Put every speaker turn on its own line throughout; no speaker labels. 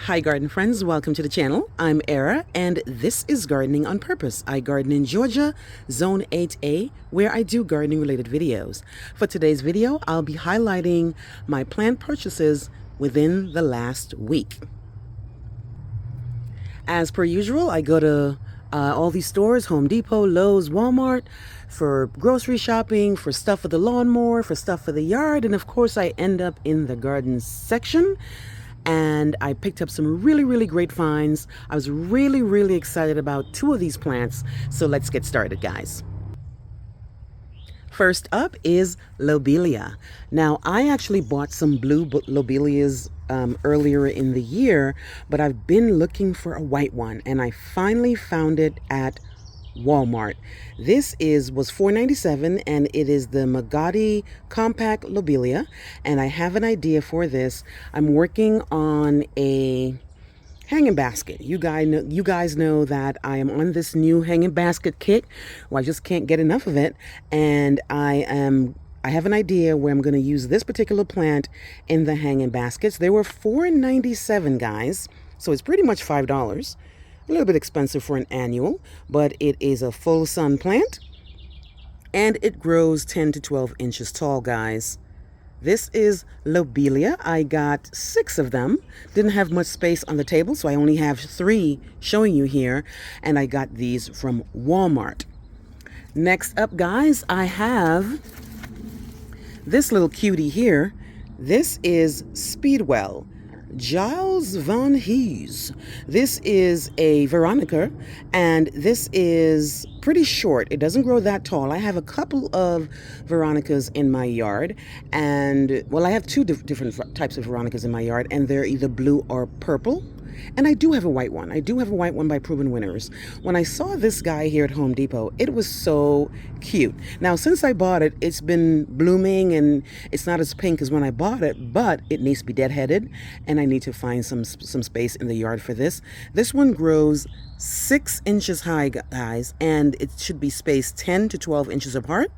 Hi garden friends, welcome to the channel. I'm Era and this is Gardening on Purpose. I garden in Georgia, Zone 8A, where I do gardening related videos. For today's video, I'll be highlighting my plant purchases within the last week. As per usual, I go to all these stores, Home Depot, Lowe's, Walmart, for grocery shopping, for stuff for the lawnmower, for stuff for the yard, and of course I end up in the garden section. And I picked up some really great finds. I was really excited about two of these plants. So let's get started, guys. First up is lobelia. Now, I actually bought some blue lobelias earlier in the year, but I've been looking for a white one, and I finally found it at Walmart. This was $4.97 and it is the Magadi Compact Lobelia, and I have an idea for this. I'm working on a hanging basket. You guys know that I am on this new hanging basket kit. Well, I just can't get enough of it, and I have an idea where I'm going to use this particular plant in the hanging baskets. They were $4.97, guys, so it's pretty much $5. A little bit expensive for an annual, but it is a full sun plant and it grows 10 to 12 inches tall, guys. This is lobelia. I got 6 of them. Didn't have much space on the table, so I only have 3 showing you here, and I got these from Walmart. Next up, guys, I have this little cutie here. This is Speedwell. Giles Van Hees. This is a Veronica, and this is pretty short. It doesn't grow that tall. I have a couple of Veronicas in my yard, and well, I have 2 different types of Veronicas in my yard, and they're either blue or purple. And I do have a white one. I do have a white one by Proven Winners. When I saw this guy here at Home Depot, it was so cute. Now, since I bought it, it's been blooming and it's not as pink as when I bought it, but it needs to be deadheaded, and I need to find some space in the yard for this. This one grows 6 inches high, guys, and it should be spaced 10 to 12 inches apart.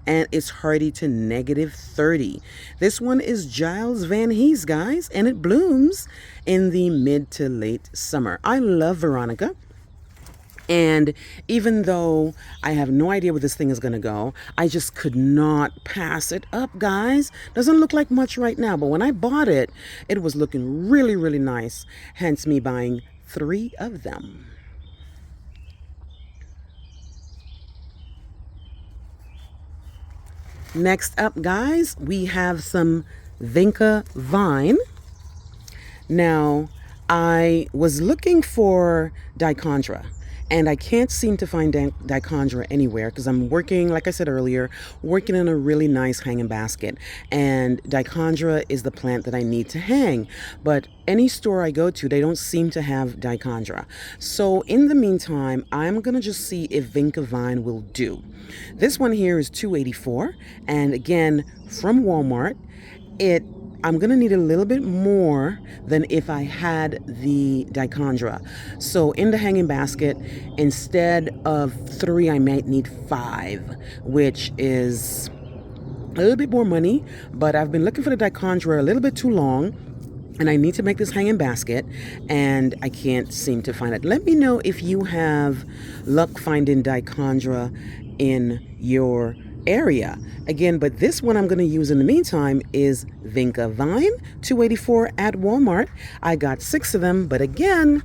And it's hardy to -30. This one is Giles Van Hees, guys, and it blooms in the mid to late summer. I love Veronica, and even though I have no idea where this thing is going to go, I just could not pass it up, guys. Doesn't look like much right now, but when I bought it, it was looking really nice, hence me buying 3 of them. Next up, guys, we have some Vinca vine. Now, I was looking for dichondra, and I can't seem to find dichondra anywhere because I'm working, like I said earlier, working in a really nice hanging basket. And dichondra is the plant that I need to hang. But any store I go to, they don't seem to have dichondra. So in the meantime, I'm going to just see if Vinca vine will do. This one here is $2.84. And again, from Walmart. I'm going to need a little bit more than if I had the dichondra. So in the hanging basket, instead of 3, I might need 5, which is a little bit more money, but I've been looking for the dichondra a little bit too long, and I need to make this hanging basket, and I can't seem to find it. Let me know if you have luck finding dichondra in your area. Again, but this one I'm going to use in the meantime is Vinca vine, $2.84 at Walmart. I got 6 of them, but again,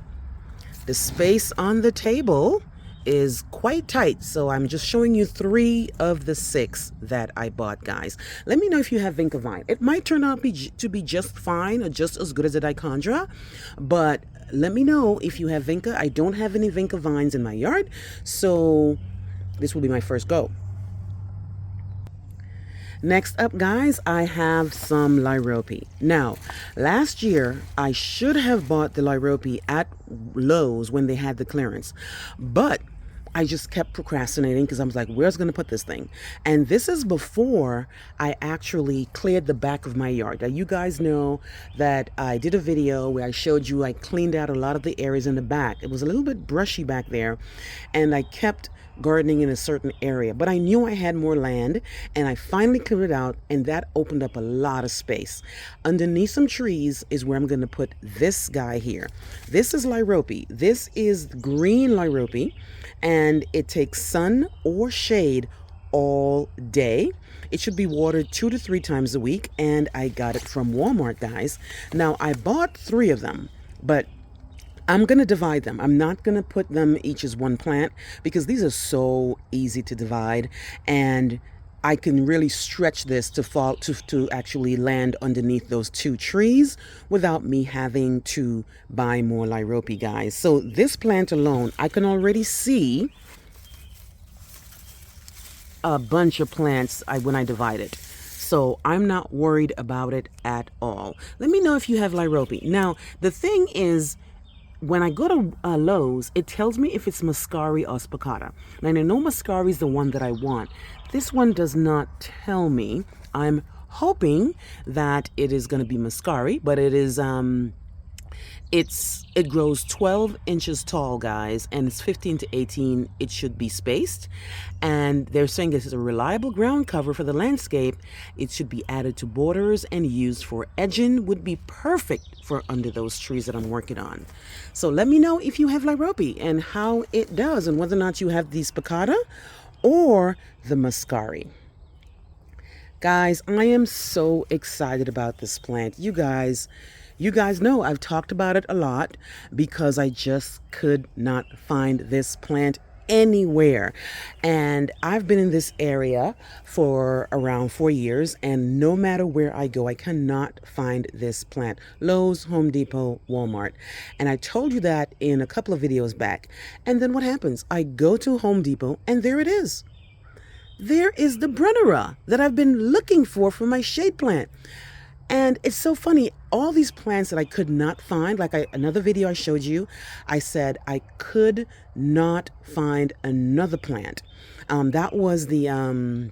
the space on the table is quite tight, so I'm just showing you 3 of the 6 that I bought, guys. Let me know if you have Vinca vine. It might turn out to be just fine or just as good as a dichondra, but let me know if you have Vinca. I don't have any Vinca vines in my yard, so this will be my first go. Next up, guys, I have some Lyrope. Now, last year, I should have bought the Lyrope at Lowe's when they had the clearance, but I just kept procrastinating because I was like, where's going to put this thing? And this is before I actually cleared the back of my yard. Now, you guys know that I did a video where I showed you I cleaned out a lot of the areas in the back. It was a little bit brushy back there, and I kept gardening in a certain area, but I knew I had more land, and I finally cleared it out, and that opened up a lot of space. Underneath some trees is where I'm going to put this guy here. This is lyrope. This is green lyrope, and it takes sun or shade all day. It should be watered 2 to 3 times a week, and I got it from Walmart, guys. Now, I bought 3 of them, but I'm going to divide them. I'm not going to put them each as one plant because these are so easy to divide, and I can really stretch this to fall to actually land underneath those 2 trees without me having to buy more lyrope, guys. So this plant alone, I can already see a bunch of plants when I divide it. So I'm not worried about it at all. Let me know if you have lyrope. Now, the thing is, when I go to Lowe's, it tells me if it's Muscari or Spicata. And I know Muscari is the one that I want. This one does not tell me. I'm hoping that it is going to be Muscari, but it is it grows 12 inches tall, guys, and it's 15 to 18. It should be spaced, and they're saying this is a reliable ground cover for the landscape. It should be added to borders and used for edging. Would be perfect for under those trees that I'm working on. So let me know if you have lyrope and how it does, and whether or not you have the spicata or the muscari. Guys, I am so excited about this plant. You guys know I've talked about it a lot because I just could not find this plant anywhere. And I've been in this area for around 4 years, and no matter where I go, I cannot find this plant. Lowe's, Home Depot, Walmart. And I told you that in a couple of videos back. And then what happens? I go to Home Depot, and there it is. There is the Brennera that I've been looking for my shade plant. And it's so funny, all these plants that I could not find, like another video I showed you, I said I could not find another plant. That was the,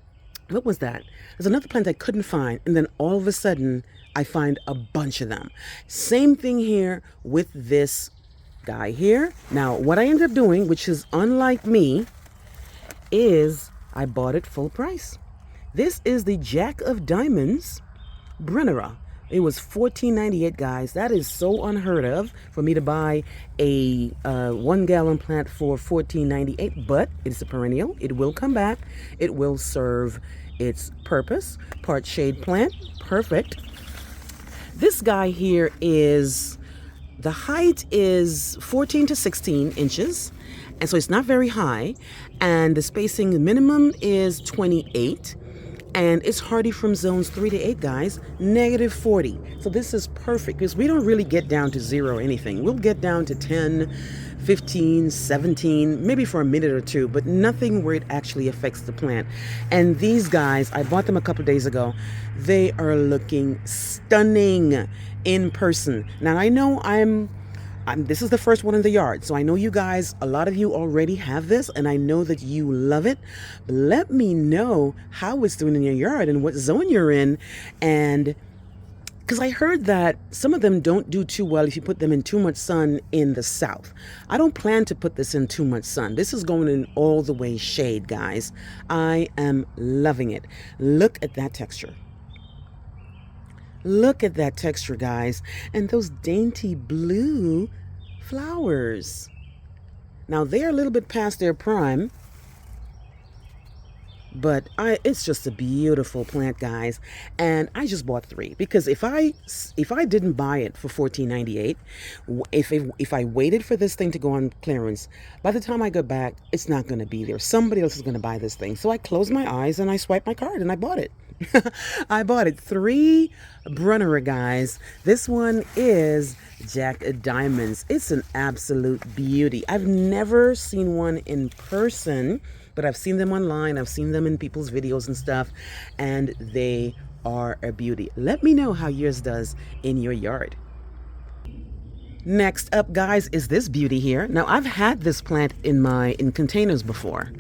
what was that? There's another plant I couldn't find, and then all of a sudden, I find a bunch of them. Same thing here with this guy here. Now, what I ended up doing, which is unlike me, is I bought it full price. This is the Jack of Diamonds Brennera. It was $14.98, guys. That is so unheard of for me to buy a 1-gallon plant for $14.98, but it's a perennial. It will come back. It will serve its purpose. Part shade plant, perfect. This guy here is, the height is 14 to 16 inches, and so it's not very high, and the spacing minimum is 28. And it's hardy from zones 3 to 8, guys, -40. So this is perfect because we don't really get down to 0 or anything. We'll get down to 10, 15, 17, maybe for a minute or 2, but nothing where it actually affects the plant. And these guys, I bought them a couple days ago. They are looking stunning in person. Now, I know this is the first one in the yard, so I know you guys, a lot of you already have this, and I know that you love it. But let me know how it's doing in your yard and what zone you're in, and because I heard that some of them don't do too well if you put them in too much sun in the south. I don't plan to put this in too much sun. This is going in all the way shade, guys. I am loving it. Look at that texture. Look at that texture, guys, and those dainty blue flowers. Now, they're a little bit past their prime, but it's just a beautiful plant, guys. And I just bought 3 because if I didn't buy it for $14.98, if I waited for this thing to go on clearance, by the time I go back, it's not going to be there. Somebody else is going to buy this thing. So I closed my eyes and I swiped my card and I bought it. I bought it. 3 Brennera, guys. This one is Jack of Diamonds. It's an absolute beauty. I've never seen one in person, but I've seen them online. I've seen them in people's videos and stuff, and they are a beauty. Let me know how yours does in your yard. Next up, guys, is this beauty here. Now, I've had this plant in containers before.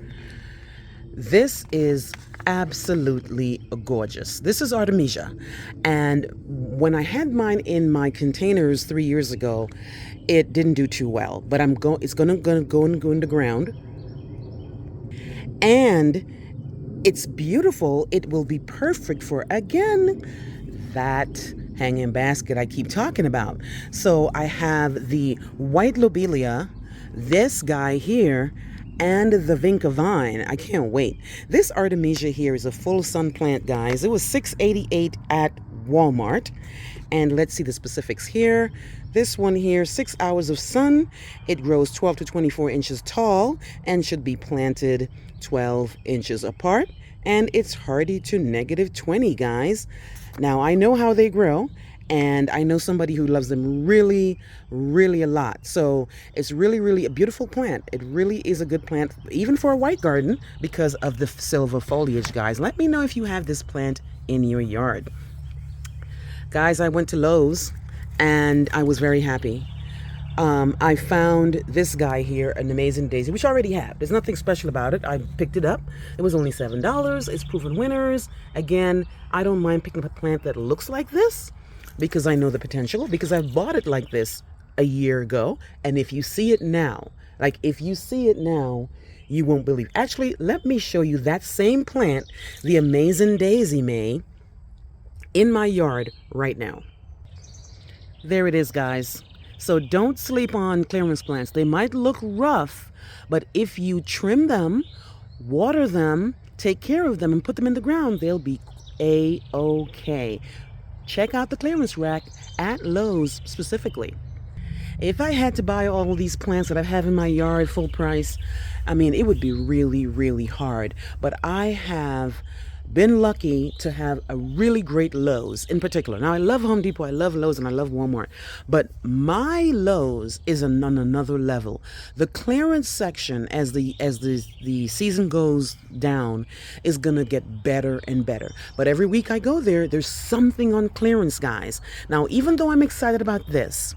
This is absolutely gorgeous. This is Ardesia, and when I had mine in my containers 3 years ago, it didn't do too well. But it's gonna go in the ground, And it's beautiful. It will be perfect for, again, that hanging basket I keep talking about. So I have the white lobelia, this guy here, and the vinca vine. I can't wait. This Artemisia here is a full sun plant, guys. It was $6.88 at Walmart. And let's see the specifics here. This one here, 6 hours of sun. It grows 12 to 24 inches tall and should be planted 12 inches apart. And it's hardy to -20, guys. Now, I know how they grow, and I know somebody who loves them really, really a lot. So it's really, really a beautiful plant. It really is a good plant, even for a white garden, because of the silver foliage, guys. Let me know if you have this plant in your yard. Guys, I went to Lowe's, and I was very happy. I found this guy here, an amazing daisy, which I already have. There's nothing special about it. I picked it up. It was only $7. It's proven winners. Again, I don't mind picking up a plant that looks like this because I know the potential, because I bought it like this a year ago. And if you see it now, you won't believe. Actually, let me show you that same plant, the amazing daisy May, in my yard right now. There it is, guys. So don't sleep on clearance plants. They might look rough, but if you trim them, water them, take care of them, and put them in the ground, they'll be A-okay. Check out the clearance rack at Lowe's specifically. If I had to buy all these plants that I have in my yard full price, I mean, it would be really, really hard. But I have been lucky to have a really great Lowe's in particular. Now, I love Home Depot, I love Lowe's, and I love Walmart. But my Lowe's is on another level. The clearance section, as the season goes down, is going to get better and better. But every week I go there, there's something on clearance, guys. Now, even though I'm excited about this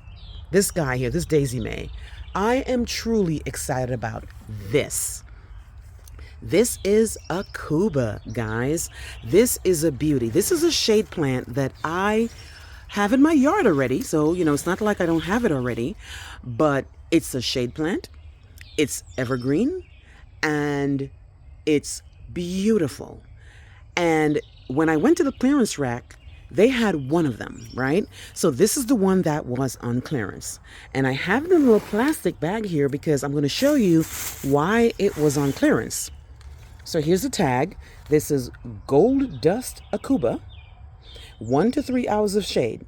guy here, this Daisy May, I am truly excited about this. This is Acuba, guys. This is a beauty. This is a shade plant that I have in my yard already. So, it's not like I don't have it already, but it's a shade plant. It's evergreen and it's beautiful. And when I went to the clearance rack, they had one of them, right? So this is the one that was on clearance. And I have it in a little plastic bag here because I'm going to show you why it was on clearance. So here's the tag. This is Gold Dust Acuba, 1 to 3 hours of shade.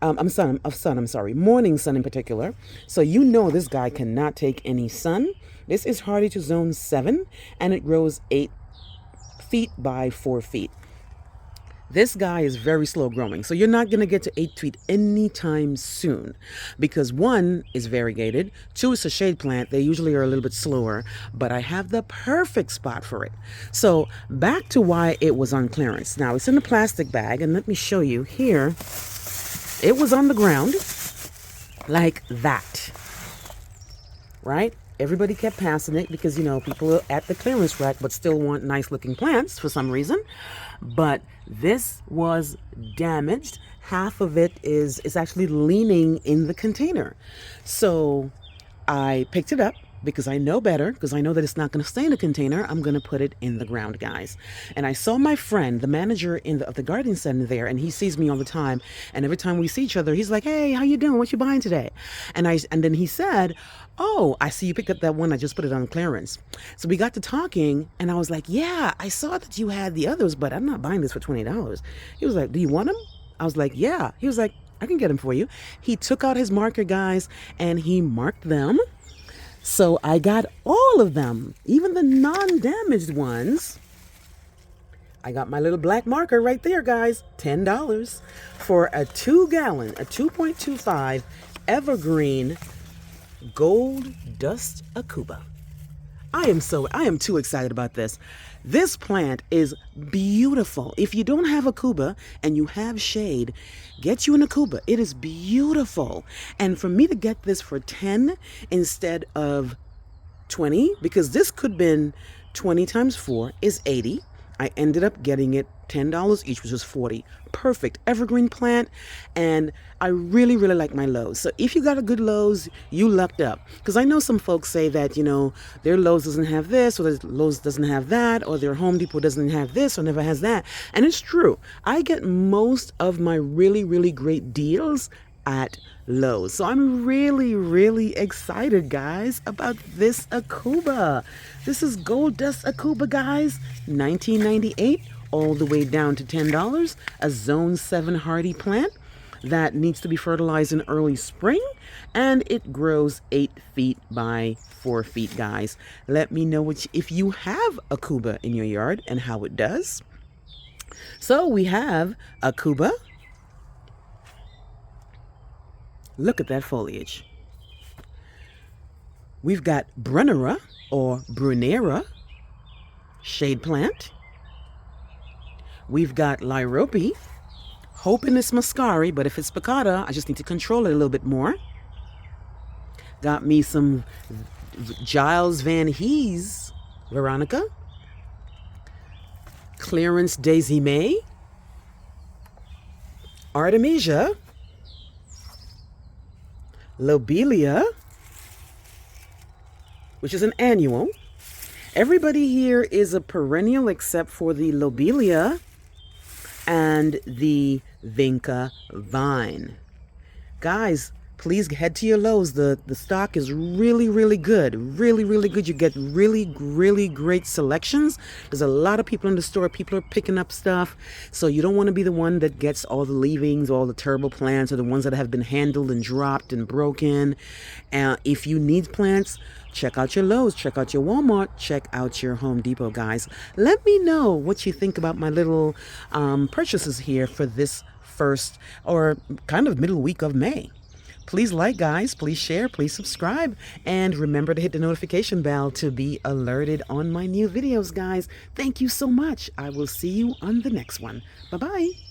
Morning sun in particular. So this guy cannot take any sun. This is hardy to zone 7, and it grows 8 feet by 4 feet. This guy is very slow growing, so you're not going to get to 8 feet anytime soon because 1 is variegated, 2 is a shade plant. They usually are a little bit slower, but I have the perfect spot for it. So back to why it was on clearance. Now it's in a plastic bag, and let me show you here. It was on the ground like that, right? Everybody kept passing it because, people are at the clearance rack but still want nice looking plants for some reason. But this was damaged. Half of it is actually leaning in the container. So I picked it up because I know better, because I know that it's not going to stay in the container. I'm going to put it in the ground, guys. And I saw my friend, the manager of the garden center there, and he sees me all the time. And every time we see each other, he's like, "Hey, how you doing? What you buying today?" And then he said, "Oh, I see you picked up that one. I just put it on clearance." So we got to talking, and I was like, "Yeah, I saw that you had the others, but I'm not buying this for $20. He was like, "Do you want them?" I was like, "Yeah." He was like, "I can get them for you." He took out his marker, guys, and he marked them. So I got all of them, even the non-damaged ones. I got my little black marker right there, guys. $10 for a 2-gallon, a 2.25 evergreen Gold Dust Acuba. I am too excited about this. This plant is beautiful. If you don't have Acuba and you have shade, get you an Acuba. It is beautiful. And for me to get this for 10 instead of 20, because this could have been 20 times 4 is 80. I ended up getting it $10 each, which was 40. Perfect evergreen plant, and I really, really like my Lowe's. So if you got a good Lowe's, you lucked up. Because I know some folks say that, their Lowe's doesn't have this, or their Lowe's doesn't have that, or their Home Depot doesn't have this, or never has that. And it's true. I get most of my really, really great deals at Lowe's. So I'm really, really excited, guys, about this Acuba. This is Gold Dust Acuba, guys. $19.98 all the way down to $10. A Zone 7 hardy plant that needs to be fertilized in early spring, and it grows 8 feet by 4 feet, guys. Let me know if you have Acuba in your yard and how it does. So we have Acuba. Look at that foliage. We've got Brunera or Brunera shade plant. We've got Lyrope, hoping it's Muscari, but if it's Spicata, I just need to control it a little bit more. Got me some Giles Van Hees Veronica, Clearance Daisy May, Artemisia, Lobelia, which is an annual. Everybody here is a perennial except for the Lobelia and the Vinca vine. Guys, please head to your Lowe's. The stock is really, really good. Really, really good. You get really, really great selections. There's a lot of people in the store. People are picking up stuff. So you don't want to be the one that gets all the leavings, all the terrible plants, or the ones that have been handled and dropped and broken. If you need plants, check out your Lowe's, check out your Walmart, check out your Home Depot, guys. Let me know what you think about my little purchases here for this first or kind of middle week of May. Please like, guys, please share, please subscribe, and remember to hit the notification bell to be alerted on my new videos, guys. Thank you so much. I will see you on the next one. Bye-bye.